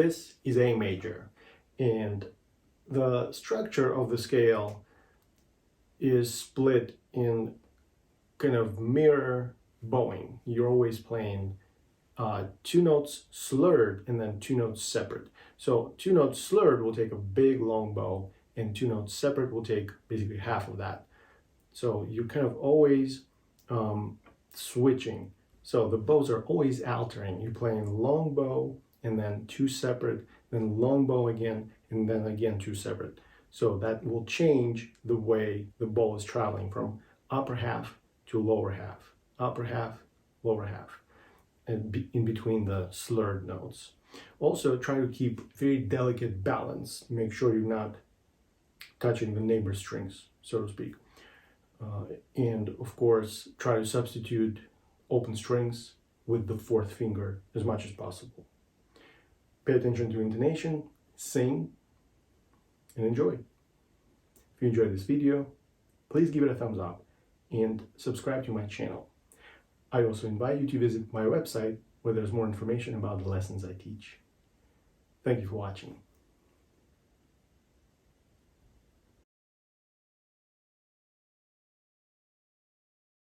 this is A major, and the structure of the scale is split in kind of mirror bowing. You're always playing two notes slurred and then two notes separate. So two notes slurred will take a big long bow, and two notes separate will take basically half of that. So you're kind of always switching. So the bows are always altering. You're playing long bow and then two separate, then long bow again, and then again two separate. So that will change the way the bow is traveling from upper half to lower half, upper half, lower half, and in between the slurred notes. Also try to keep very delicate balance. Make sure you're not touching the neighbor strings, so to speak. And of course, try to substitute open strings with the fourth finger as much as possible. Pay attention to intonation, sing, and enjoy. If you enjoyed this video, please give it a thumbs up and subscribe to my channel. I also invite you to visit my website where there's more information about the lessons I teach. Thank you for watching.